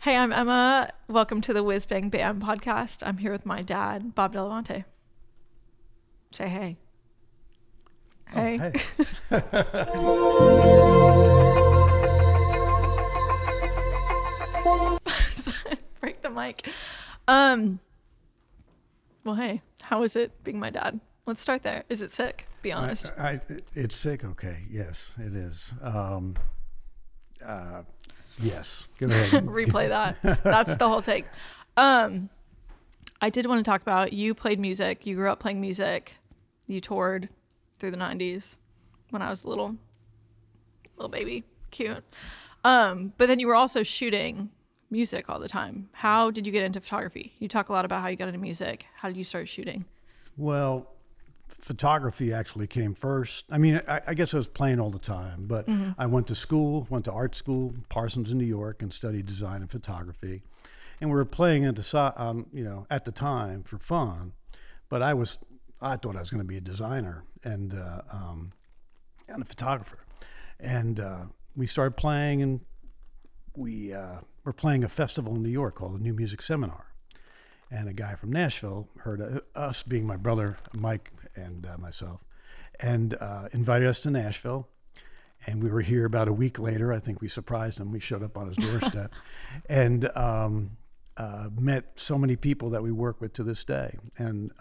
Hey, I'm Emma. Welcome to the WhizzbangBAM podcast. I'm here with my dad, Bob Delevante. Say hey. Hey. Oh, hey. Break the mic. Well, hey, how is it being my dad? Let's start there. Is it sick? Be honest. It's sick. Okay. Yes, it is. Yes. Go ahead. Replay that. That's the whole take. I did want to talk about, you played music. You grew up playing music. You toured through the 90s when I was little baby. Cute. But then you were also shooting music all the time. How did you get into photography? You talk a lot about how you got into music. How did you start shooting? Well, photography actually came first. I mean, I guess I was playing all the time, but I went to art school, Parsons in New York, and studied design and photography. And we were playing at the time for fun, but I thought I was going to be a designer and a photographer. And we started playing, and we were playing a festival in New York called the New Music Seminar. And a guy from Nashville heard of us, being my brother Mike and myself, and invited us to Nashville. And we were here about a week later. I think we surprised him. We showed up on his doorstep and met so many people that we work with to this day. And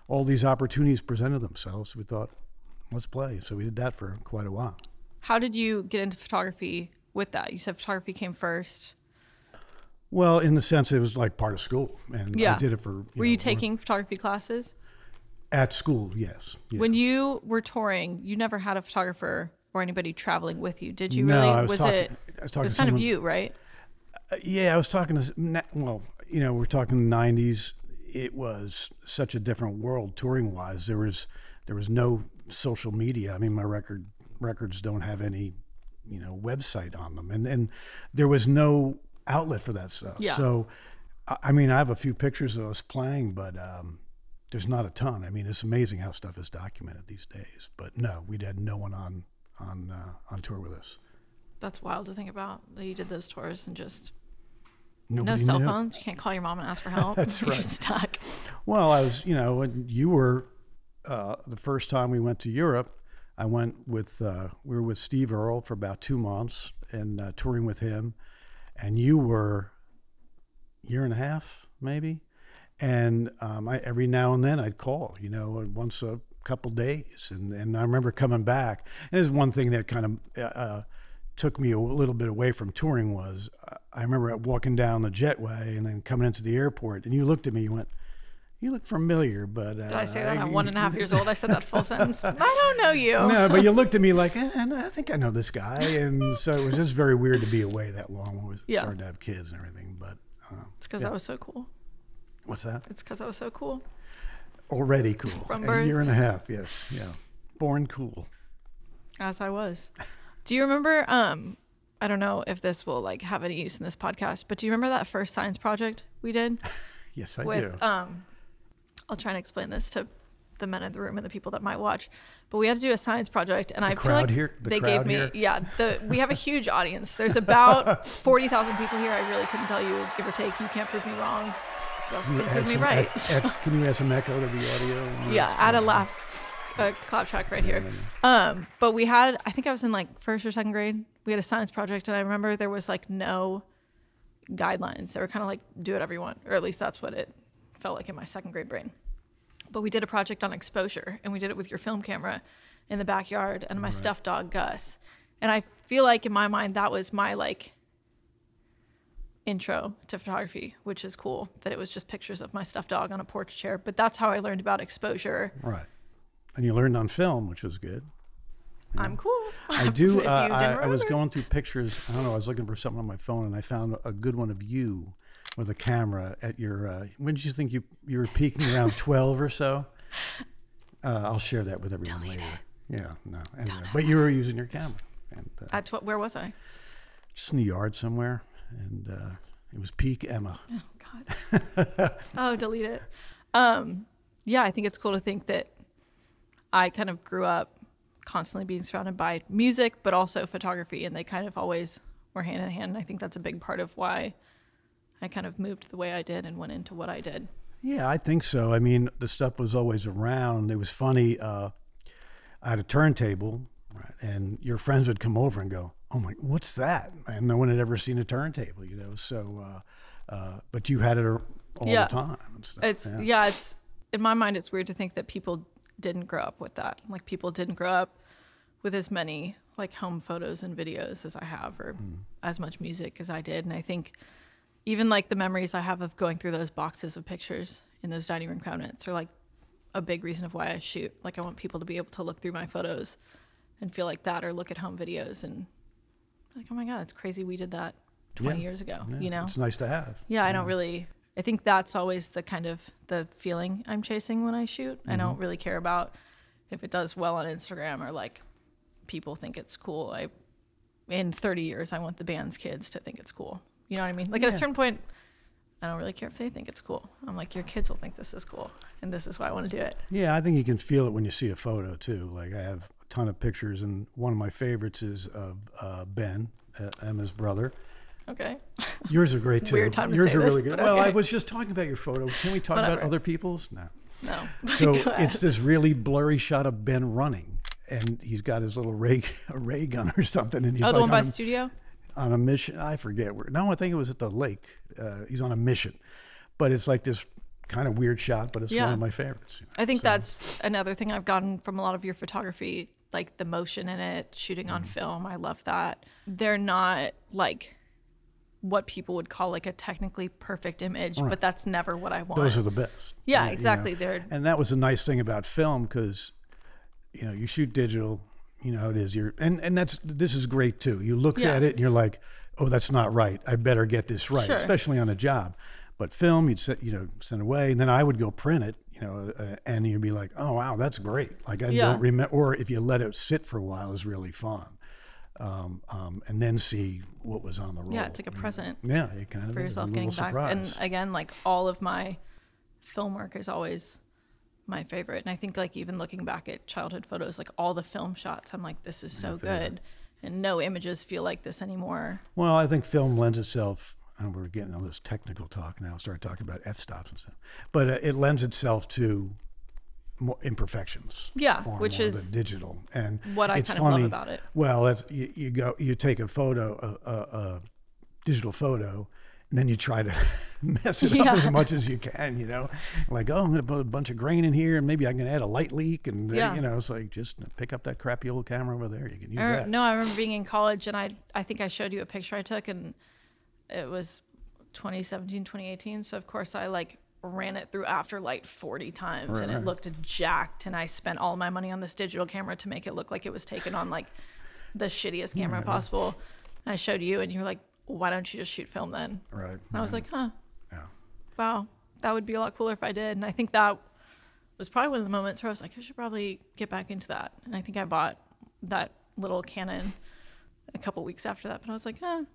all these opportunities presented themselves. We thought, let's play. So we did that for quite a while. How did you get into photography with that? You said photography came first. Well, in the sense it was like part of school, and I did it for. Were you taking photography classes? At school, yes. Yeah. When you were touring, you never had a photographer or anybody traveling with you, did you? No, really? I was talking. It was kind of you, right? Yeah, I was talking to. Well, we're talking the '90s. It was such a different world touring wise. There was no social media. I mean, my records don't have any, website on them, and there was no outlet for that stuff. Yeah. So, I mean, I have a few pictures of us playing, but there's not a ton. I mean, it's amazing how stuff is documented these days. But no, we had no one on tour with us. That's wild to think about. That you did those tours and just Nobody no cell knew. phones. You can't call your mom and ask for help. That's You're right. just stuck. Well, I was, when you were the first time we went to Europe, I went with we were with Steve Earle for about 2 months and touring with him. And you were a year and a half, maybe. And every now and then I'd call, once a couple days. And I remember coming back. And this is one thing that kind of took me a little bit away from touring was I remember walking down the jetway and then coming into the airport. And you looked at me, you went, "You look familiar, but..." Did I say that? I'm 1.5 years old. I said that full sentence. I don't know you. No, but you looked at me like, I think I know this guy. And so it was just very weird to be away that long when we started to have kids and everything. But it's because I was so cool. What's that? It's because I was so cool. Already cool. From birth. A year and a half, yes. Yeah. Born cool. As I was. Do you remember, I don't know if this will have any use in this podcast, but do you remember that first science project we did? Yes, I do. I'll try and explain this to the men in the room and the people that might watch. But we had to do a science project, and I feel like they gave me, we have a huge audience. There's about 40,000 people here. I really couldn't tell you, give or take. You can't prove me wrong. You also couldn't prove me right. Can you add some echo to the audio? Yeah, add a clap track right here. But we had, I think I was in first or second grade. We had a science project, and I remember there was no guidelines. They were kind of do whatever you want, or at least that's what it felt like in my second grade brain. But we did a project on exposure, and we did it with your film camera in the backyard and my stuffed dog Gus. And I feel like in my mind that was my intro to photography, which is cool that it was just pictures of my stuffed dog on a porch chair. But that's how I learned about exposure. Right. And you learned on film, which was good. I'm cool. I do. I was going through pictures. I don't know. I was looking for something on my phone, and I found a good one of you with a camera at your. When did you think you were peaking around 12 or so? I'll share that with everyone later. Yeah, no. Anyway, but you were using your camera. And, where was I? Just in the yard somewhere, and it was peak Emma. Oh God. Oh, delete it. Yeah, I think it's cool to think that I kind of grew up constantly being surrounded by music, but also photography, and they kind of always were hand in hand. And I think that's a big part of why I kind of moved the way I did and went into what I did. Yeah, I think so. I mean, the stuff was always around. It was funny. I had a turntable, right, and your friends would come over and go, "Oh my, what's that?" And no one had ever seen a turntable, you know. So, but you had it all the time and stuff. It's in my mind, it's weird to think that people didn't grow up with that. Like, people didn't grow up with as many like home photos and videos as I have, or as much music as I did. And I think even like the memories I have of going through those boxes of pictures in those dining room cabinets are like a big reason of why I shoot. Like, I want people to be able to look through my photos and feel like that, or look at home videos and like, oh my God, it's crazy we did that 20 years ago, you know? It's nice to have. Yeah, I think that's always the kind of the feeling I'm chasing when I shoot. I don't really care about if it does well on Instagram or like people think it's cool. In 30 years, I want the band's kids to think it's cool. You know what I mean? Like, at a certain point, I don't really care if they think it's cool. I'm like, your kids will think this is cool, and this is why I want to do it. Yeah, I think you can feel it when you see a photo too. Like, I have a ton of pictures, and one of my favorites is of Ben, Emma's brother. Okay. Yours are great too. Weird time to Yours say are this, really good. but Well, okay. I was just talking about your photo. Can we talk about other people's? No. No. So it's this really blurry shot of Ben running, and he's got his little ray gun or something, and he's the like one by the studio? on a mission. I forget where. No, I think it was at the lake. He's on a mission, but it's like this kind of weird shot, but it's one of my favorites. You know? I think that's another thing I've gotten from a lot of your photography, like the motion in it, shooting on film. I love that. They're not like what people would call like a technically perfect image, but that's never what I want. Those are the best. Yeah, exactly. You know? And that was the nice thing about film, because you know, you shoot digital, you know how it is. This is great too. You look at it and you're like, oh, that's not right. I better get this right, especially on a job. But film, you'd send away, and then I would go print it, you know, and you'd be like, oh wow, that's great. Like, I don't remember, or if you let it sit for a while, is really fun. And then see what was on the roll. Yeah, it's like a present. Yeah, it kind of for yourself getting back. Surprise. And again, like, all of my film work is always my favorite. And I think, like, even looking back at childhood photos, like all the film shots, I'm like, this is so good. And no images feel like this anymore. Well, I think film lends itself, and we're getting all this technical talk now, start talking about f-stops and stuff, but it lends itself to more imperfections. Yeah, which is digital, and what I kind of love about it. Well, that's, you take a photo, a digital photo, and then you try to mess it up as much as you can, you know, like, oh, I'm going to put a bunch of grain in here, and maybe I can add a light leak, and you know, it's like, just pick up that crappy old camera over there. You can use that. No, I remember being in college, and I think I showed you a picture I took, and it was 2017, 2018. So of course I like ran it through Afterlight 40 times, and it looked jacked, and I spent all my money on this digital camera to make it look like it was taken on like the shittiest camera possible. And I showed you, and you were like, why don't you just shoot film then? Right. And I was like, wow, that would be a lot cooler if I did. And I think that was probably one of the moments where I was like, I should probably get back into that. And I think I bought that little Canon a couple weeks after that, but I was like, you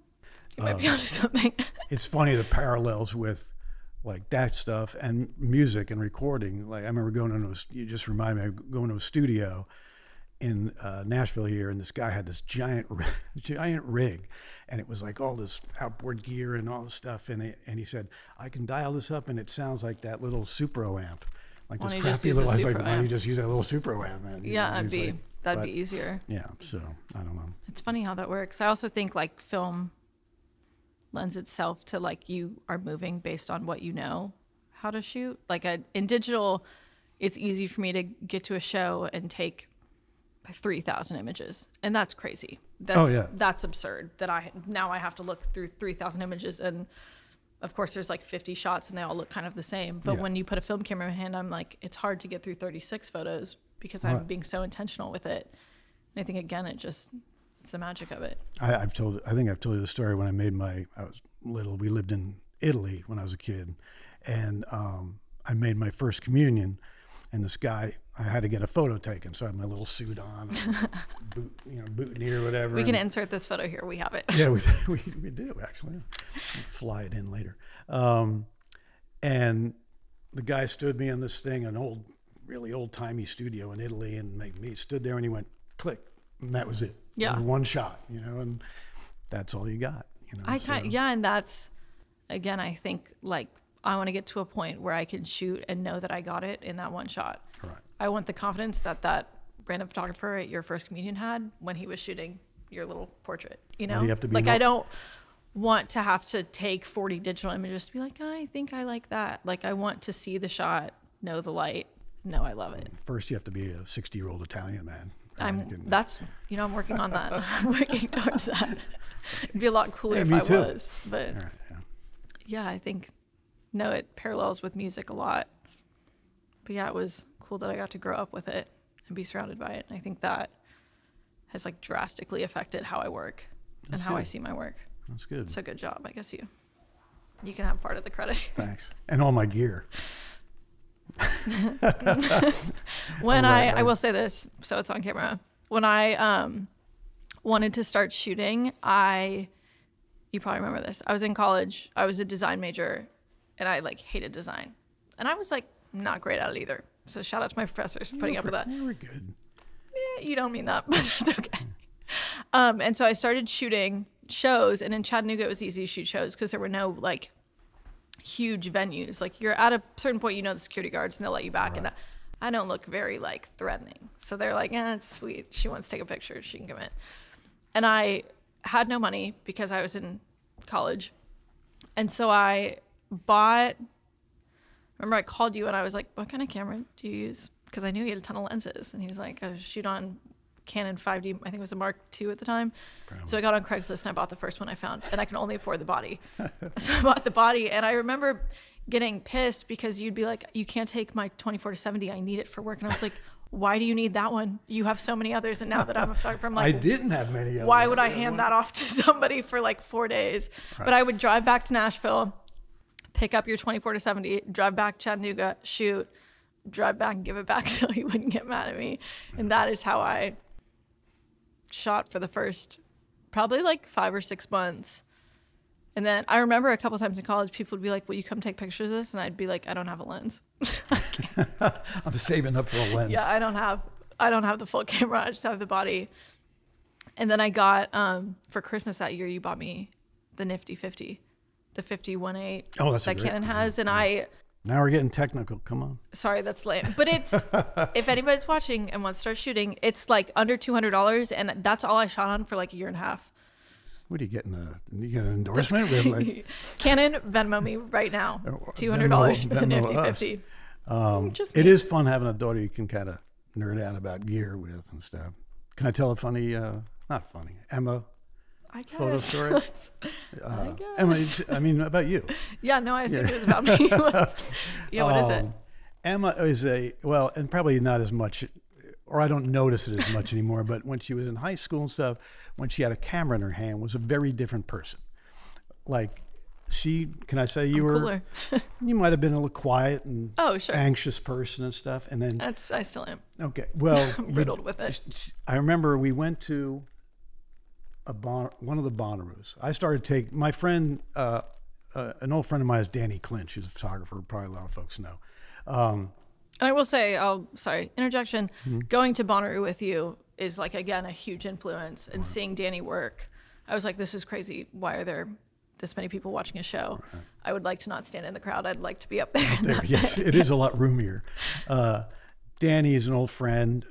might be onto something. It's funny, the parallels with like that stuff and music and recording. Like, I remember you just reminded me of going to a studio in Nashville here, and this guy had this giant rig, and it was like all this outboard gear and all this stuff in it, and he said, I can dial this up and it sounds like that little Supro amp, like this crappy little. I was like, why don't you just use that little Supro amp, man? Yeah, that'd be easier. Yeah, so I don't know. It's funny how that works. I also think like film lends itself to like, you are moving based on what you know how to shoot. Like, in digital, it's easy for me to get to a show and take 3,000 images, and that's crazy. That's absurd that I have to look through 3,000 images, and of course there's like 50 shots and they all look kind of the same, but when you put a film camera in my hand, I'm like, it's hard to get through 36 photos because I'm being so intentional with it. And I think, again, it's the magic of it. I think I've told you the story when I was little. We lived in Italy when I was a kid, and I made my first communion, and this guy, I had to get a photo taken, so I had my little suit on, boutonniere or whatever. We can insert this photo here. We have it. Yeah, we do actually. We'll fly it in later. And the guy stood me on this thing, an really old-timey studio in Italy, and he stood there and he went click, and that was it. Yeah, one shot, and that's all you got. And again, I think like I want to get to a point where I can shoot and know that I got it in that one shot. Right. I want the confidence that that random photographer at your first communion had when he was shooting your little portrait, you know? Well, you have to be like, I don't want to have to take 40 digital images to be like, I think I like that. Like, I want to see the shot, know the light, know I love it. First, you have to be a 60-year-old Italian man. That's, you know, I'm working on that. I'm working towards that. It'd be a lot cooler if me I too. was. But Right, yeah, I think, no, it parallels with music a lot. But yeah, it was cool that I got to grow up with it and be surrounded by it. And I think that has like drastically affected how I work and how I see my work. That's good. So good job. I guess you can have part of the credit. Thanks. And all my gear. When I will say this, so it's on camera. When I wanted to start shooting, you probably remember this. I was in college. I was a design major, and I like hated design, and I was like not great at it either. So shout out to my professors for putting up with that. You were good. You don't mean that, but that's okay. And so I started shooting shows, and in Chattanooga it was easy to shoot shows because there were no like huge venues. Like you're at a certain point, you know the security guards, and they'll let you back. Right. And I don't look very like threatening, so they're like, it's sweet. She wants to take a picture. She can come in. And I had no money because I was in college, and so I bought. Remember, I called you and I was like, "What kind of camera do you use?" Because I knew he had a ton of lenses, and he was like, "I shoot on Canon 5D. I think it was a Mark II at the time." Probably. So I got on Craigslist and I bought the first one I found, and I can only afford the body. So I bought the body, and I remember getting pissed because you'd be like, "You can't take my 24-70. I need it for work." And I was like, "Why do you need that one? You have so many others." And now that I'm a photographer, I'm like, I didn't have many others. Why would I hand that off to somebody for like 4 days? Right. But I would drive back to Nashville, pick up your 24-70, drive back to Chattanooga, shoot, drive back and give it back so he wouldn't get mad at me. And that is how I shot for the first probably like 5 or 6 months. And then I remember a couple times in college, people would be like, "Will you come take pictures of this?" And I'd be like, "I don't have a lens." I'm saving up for a lens. Yeah, I don't have the full camera. I just have the body. And then I got for Christmas that year, you bought me the nifty 50, the 50-1.8 that Canon has, and Now we're getting technical. Come on. Sorry, that's lame. But it's if anybody's watching and wants to start shooting, it's like under $200, and that's all I shot on for like a year and a half. What are you getting? You get an endorsement? Like, Canon, Venmo me right now. $200 for the nifty 50. It is fun having a daughter you can kind of nerd out about gear with and stuff. Can I tell a funny, not funny, Emma photo story? I guess. Emma, I mean, about you. Yeah, no, I assumed it was about me. Yeah, what is it? Emma is and probably not as much, or I don't notice it as much anymore, but when she was in high school and stuff, when she had a camera in her hand, was a very different person. Like, can I say you were cooler. You might have been a little quiet and anxious person and stuff, and then I still am. Okay, well, I'm riddled with it. I remember we went to one of the Bonnaroos. I started taking my friend, an old friend of mine is Danny Clinch, who's a photographer. Probably a lot of folks know. And I will say, interjection. Mm-hmm. Going to Bonnaroo with you is like, again, a huge influence, and seeing Danny work, I was like, this is crazy. Why are there this many people watching a show? Right. I would like to not stand in the crowd. I'd like to be up there. Yes, it is a lot roomier. Danny is an old friend.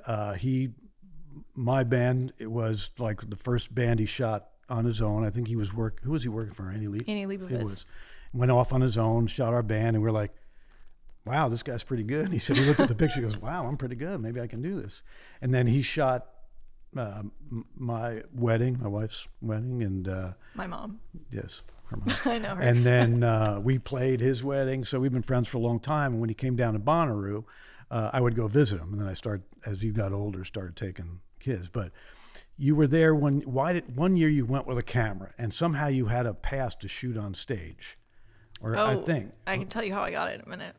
My band, it was like the first band he shot on his own. I think he was who was he working for? Annie Leibovitz. It was. Went off on his own, shot our band, and we're like, wow, this guy's pretty good. And he said, he looked at the picture, he goes, wow, I'm pretty good. Maybe I can do this. And then he shot my wedding, my wife's wedding, and my mom. Yes, her mom. I know her. And then we played his wedding. So we've been friends for a long time. And when he came down to Bonnaroo, I would go visit him. And then as you got older, started taking kids. But you were there one year you went with a camera, and somehow you had a pass to shoot on stage. I think. I can tell you how I got it in a minute.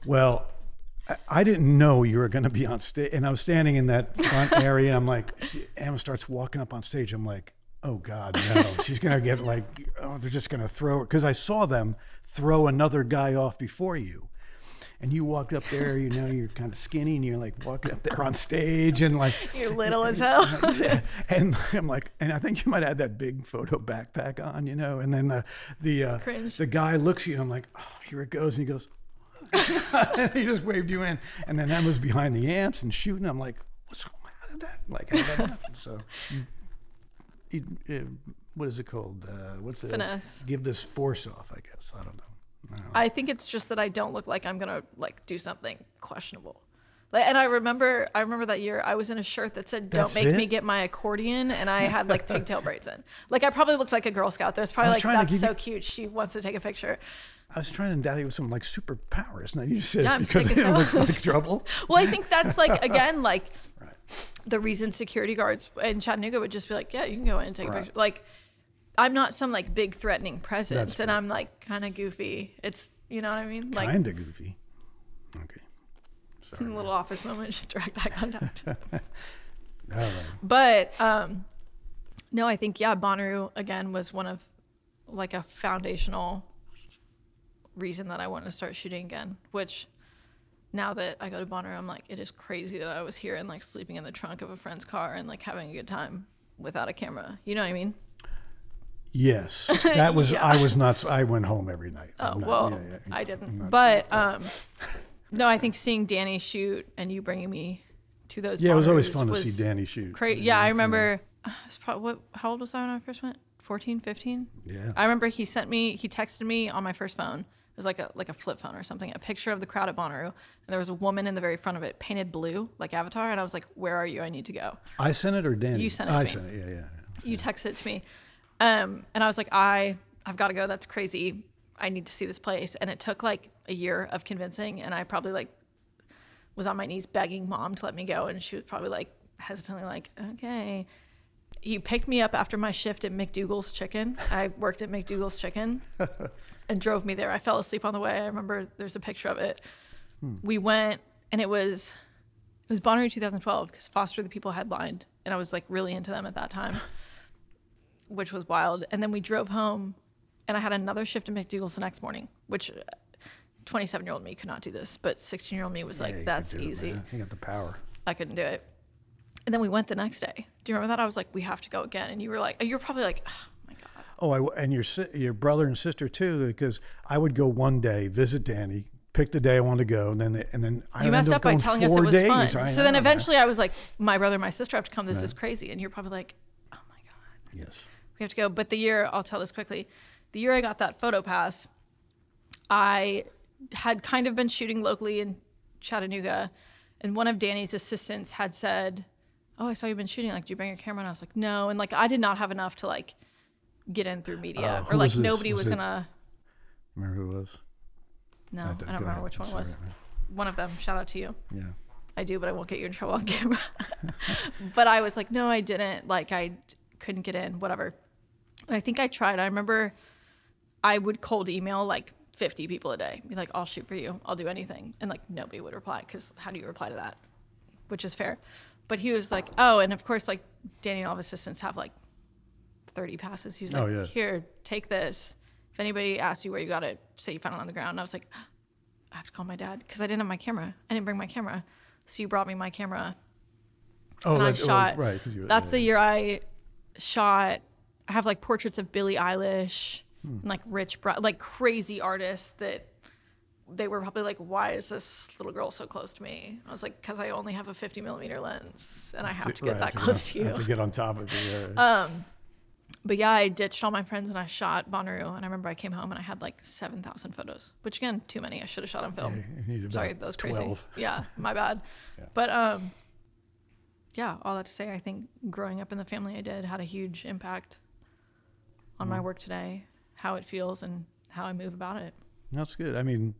Well, I didn't know you were going to be on stage, and I was standing in that front area, and I'm like, Emma starts walking up on stage. I'm like, oh God, no, she's going to get they're just going to throw her. Because I saw them throw another guy off before you. and you walked up there, you know, you're kind of skinny, and you're like walking up there on stage, and like you're little as hell. And I'm like, and I think you might have that big photo backpack on, you know, and then the guy looks at you, and I'm like, oh, here it goes, and he goes, and he just waved you in, and then Emma's behind the amps and shooting. I'm like, how did that happen? So, what is it called? What's it? Finesse. Give this force off, I guess. I don't know. I think it's just that I don't look like I'm gonna like do something questionable. Like, and I remember that year I was in a shirt that said "Don't make me get my accordion," and I had like pigtail braids in. Like I probably looked like a Girl Scout. There's probably like, that's so cute. She wants to take a picture. I was trying to endow you with some like superpowers. Now you just said yeah, it's because it looks like trouble. Well, I think that's like, again, like the reason security guards in Chattanooga would just be like, yeah, you can go in and take a picture. Like, I'm not some like big threatening presence, and I'm like kind of goofy. It's, you know what I mean? Like kind of goofy. Okay. Sorry. A little office moment, just direct eye contact. Right. But no, I think, yeah, Bonnaroo again was one of like a foundational reason that I wanted to start shooting again, which now that I go to Bonnaroo, I'm like, it is crazy that I was here and like sleeping in the trunk of a friend's car and like having a good time without a camera. You know what I mean? Yes, that was, yeah. I was nuts. I went home every night. I didn't. But no, I think seeing Danny shoot and you bringing me to those it was always fun to see Danny shoot. Yeah, I remember, it was probably, how old was I when I first went? 14, 15? Yeah. I remember he texted me on my first phone. It was like a flip phone or something, a picture of the crowd at Bonnaroo, and there was a woman in the very front of it painted blue like Avatar, and I was like, where are you? I need to go. I sent it, or Danny? You sent it to me. I sent it, yeah. You texted it to me. And I was like, I've got to go. That's crazy. I need to see this place. And it took like a year of convincing, and I probably like was on my knees begging Mom to let me go, and she was probably like hesitantly like, okay. He picked me up after my shift at McDougal's Chicken. I worked at McDougal's Chicken and drove me there. I fell asleep on the way. I remember there's a picture of it. We went, and it was Bonnaroo 2012 because Foster the People headlined, and I was like really into them at that time, which was wild. And then we drove home, and I had another shift at McDougal's the next morning, which 27-year-old me could not do this, but 16-year-old me was like, that's easy. You got the power. I couldn't do it. And then we went the next day. Do you remember that? I was like, we have to go again. And you were like, you're probably like, oh my God. Oh, and your brother and sister too, because I would go one day, visit Danny, pick the day I wanted to go, and then I you messed up by telling us it was fun. So then eventually man. I was like, my brother and my sister have to come. This is crazy. And you're probably like, oh my God. Yes. We have to go. But the year, I'll tell this quickly, the year I got that photo pass, I had kind of been shooting locally in Chattanooga, and one of Danny's assistants had said, oh, I saw you've been shooting. Like, do you bring your camera? And I was like, no. And like, I did not have enough to like get in through media, or like nobody was gonna. Remember who it was? No, I don't remember which one it was. Right. One of them. Shout out to you. Yeah. I do, but I won't get you in trouble on camera. But I was like, no, I didn't. Like, I couldn't get in. Whatever. And I think I tried. I remember I would cold email like 50 people a day. Be like, I'll shoot for you. I'll do anything. And like nobody would reply, because how do you reply to that? Which is fair. But he was like, oh, and of course, like Danny and all of his assistants have like 30 passes. He was like, here, take this. If anybody asks you where you got it, say you found it on the ground. And I was like, I have to call my dad, because I didn't have my camera. I didn't bring my camera. So you brought me my camera. Oh, and I shot. Right. That's the year I shot. I have like portraits of Billie Eilish and like like crazy artists that they were probably like, why is this little girl so close to me? I was like, because I only have a 50mm lens and I have to get that close to you. Have to get on top of it. But yeah, I ditched all my friends and I shot Bonnaroo. And I remember I came home and I had like 7,000 photos, which again, too many. I should have shot on film. Yeah, sorry, that was 12. crazy. Yeah, my bad. Yeah. But yeah, all that to say, I think growing up in the family I did had a huge impact on my work today, how it feels and how I move about it. That's good. I mean,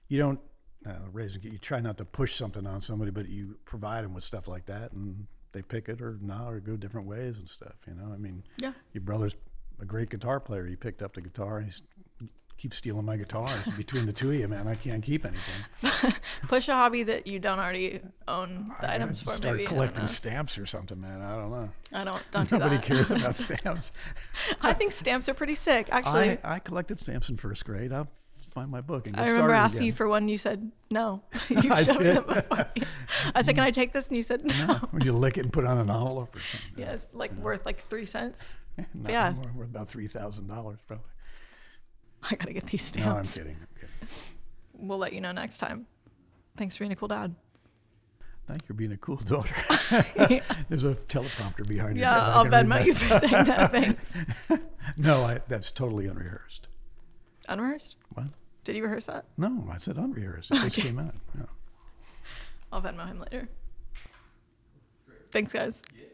you don't you try not to push something on somebody, but you provide them with stuff like that, and they pick it or not, or go different ways and stuff. You know, I mean, yeah. Your brother's a great guitar player. He picked up the guitar, and he keeps stealing my guitars. Between the two of you, man, I can't keep anything. Push a hobby that you don't already own the items for. Start collecting stamps or something, man. I don't know. Don't do that. Nobody cares about stamps. I think stamps are pretty sick, actually. I collected stamps in first grade. I'm find my book and get I remember started asking again. you for one. You said no. You I showed did. it before me. I said, "Can I take this?" And you said no. When you lick it and put it on an envelope or something. Yeah, it's like worth like 3 cents. Not Yeah. anymore. Worth about $3,000 probably. I gotta get these No, I'm stamps. kidding. I'm kidding. We'll let you know next time. Thanks for being a cool dad. Thank you for being a cool daughter. There's a teleprompter behind you. Yeah, I I'll can read Venmo that. you for saying that. Thanks. No, that's totally unrehearsed. Unrehearsed? What? Did you rehearse that? No, I said unrehearsed. It just came out. Yeah. I'll Venmo him later. Thanks, guys. Yeah.